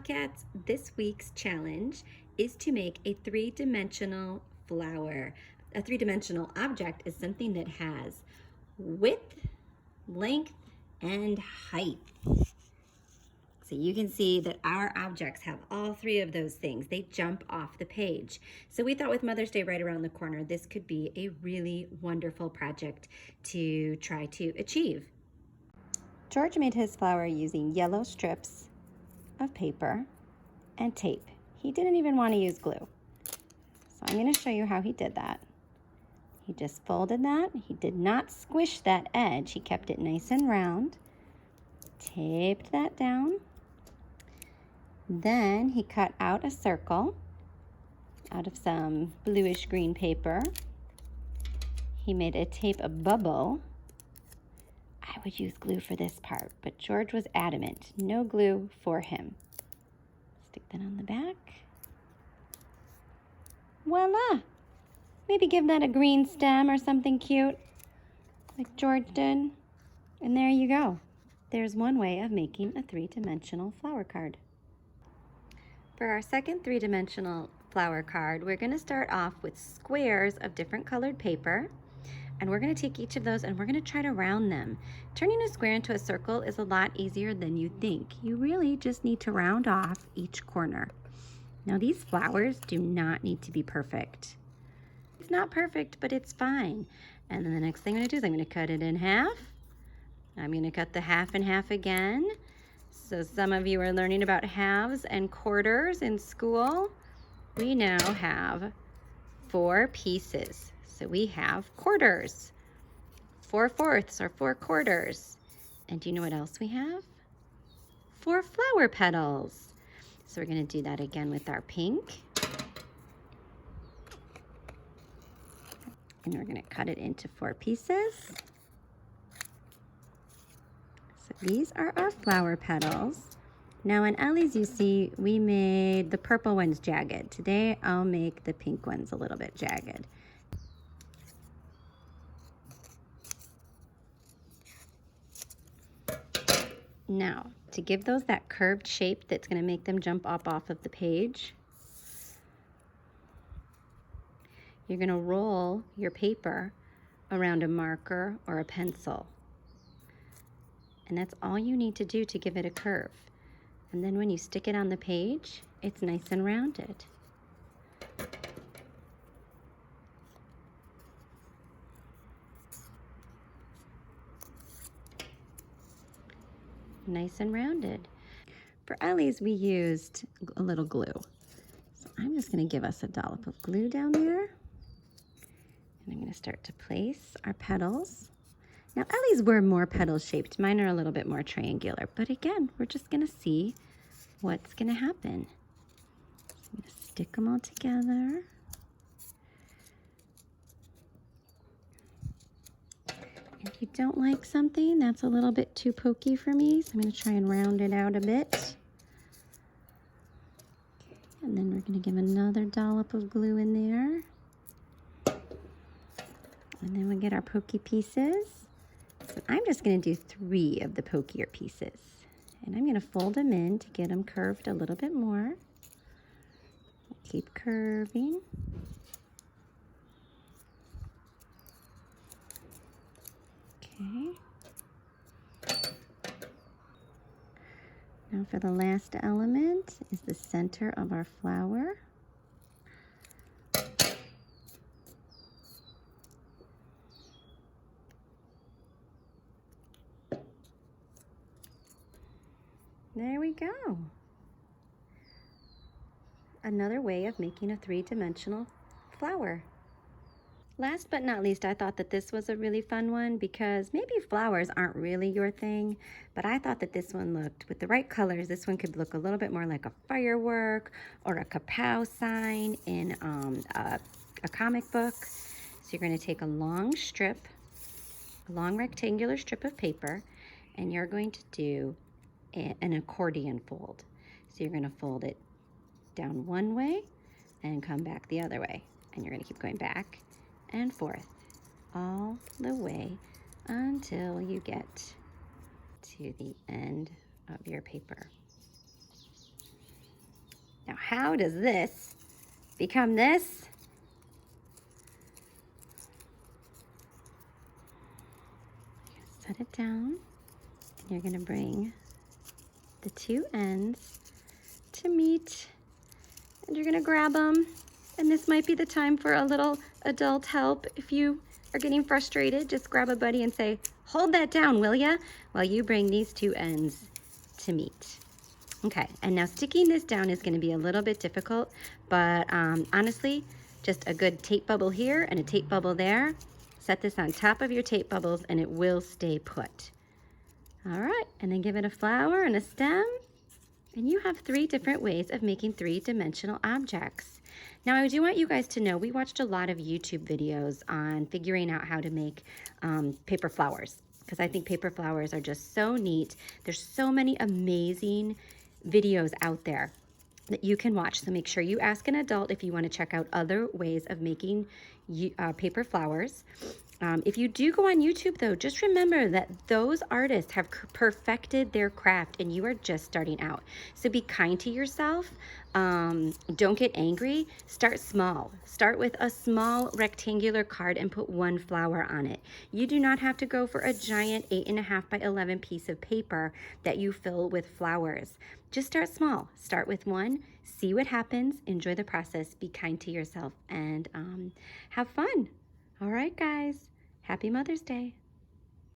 Cats. This week's challenge is to make a three-dimensional flower. A three-dimensional object is something that has width, length, and height. So you can see that our objects have all three of those things. They jump off the page. So we thought with Mother's Day right around the corner, this could be a really wonderful project to try to achieve. George made his flower using yellow strips of paper and tape. He didn't even want to use glue. So I'm going to show you how he did that. He just folded that. He did not squish that edge. He kept it nice and round. Taped that down. Then he cut out a circle out of some bluish green paper. He made a tape a bubble. I would use glue for this part, but George was adamant. No glue for him. Stick that on the back. Voila! Maybe give that a green stem or something cute, like George did. And there you go. There's one way of making a three-dimensional flower card. For our second three-dimensional flower card, we're going to start off with squares of different colored paper. And we're going to take each of those and we're going to try to round them. Turning a square into a circle is a lot easier than you think. You really just need to round off each corner. Now these flowers do not need to be perfect. It's not perfect, but it's fine. And then the next thing I'm going to do is I'm going to cut it in half. I'm going to cut the half in half again. So some of you are learning about halves and quarters in school. We now have 4 pieces. So we have quarters, 4/4 or 4 quarters. And do you know what else we have? 4 flower petals. So we're going to do that again with our pink. And we're going to cut it into 4 pieces. So these are our flower petals. Now in Ellie's, you see, we made the purple ones jagged. Today I'll make the pink ones a little bit jagged. Now, to give those that curved shape that's going to make them jump up off of the page, you're going to roll your paper around a marker or a pencil. And that's all you need to do to give it a curve. And then when you stick it on the page, it's nice and rounded. Nice and rounded. For Ellie's, we used a little glue. So I'm just going to give us a dollop of glue down there. And I'm going to start to place our petals. Now Ellie's were more petal shaped. Mine are a little bit more triangular. But again, we're just going to see what's going to happen. I'm going to stick them all together. If you don't like something that's a little bit too pokey for me, so I'm going to try and round it out a bit. And then we're going to give another dollop of glue in there. And then we get our pokey pieces. So I'm just going to do 3 of the pokier pieces. And I'm going to fold them in to get them curved a little bit more. Keep curving. Okay. Now for the last element is the center of our flower. There we go. Another way of making a three-dimensional flower. Last but not least, I thought that this was a really fun one because maybe flowers aren't really your thing, but I thought that this one looked, with the right colors, this one could look a little bit more like a firework or a kapow sign in a comic book. So you're going to take a long rectangular strip of paper, and you're going to do an accordion fold. So you're going to fold it down one way and come back the other way. And you're going to keep going back and forth all the way until you get to the end of your paper. Now, how does this become this? Set it down, and you're gonna bring the two ends to meet, and you're gonna grab them. And this might be the time for a little adult help. If you are getting frustrated, just grab a buddy and say, hold that down, will ya? While you bring these two ends to meet. Okay, and now sticking this down is gonna be a little bit difficult, but honestly, just a good tape bubble here and a tape bubble there. Set this on top of your tape bubbles and it will stay put. All right, and then give it a flower and a stem. And you have 3 different ways of making 3-dimensional objects. Now, I do want you guys to know we watched a lot of YouTube videos on figuring out how to make paper flowers, because I think paper flowers are just so neat. There's so many amazing videos out there that you can watch. So make sure you ask an adult if you want to check out other ways of making paper flowers. If you do go on YouTube, though, just remember that those artists have perfected their craft and you are just starting out. So be kind to yourself. Don't get angry. Start small. Start with a small rectangular card and put 1 flower on it. You do not have to go for a giant 8.5 by 11 piece of paper that you fill with flowers. Just start small. Start with 1. See what happens. Enjoy the process. Be kind to yourself and have fun. All right, guys. Happy Mother's Day.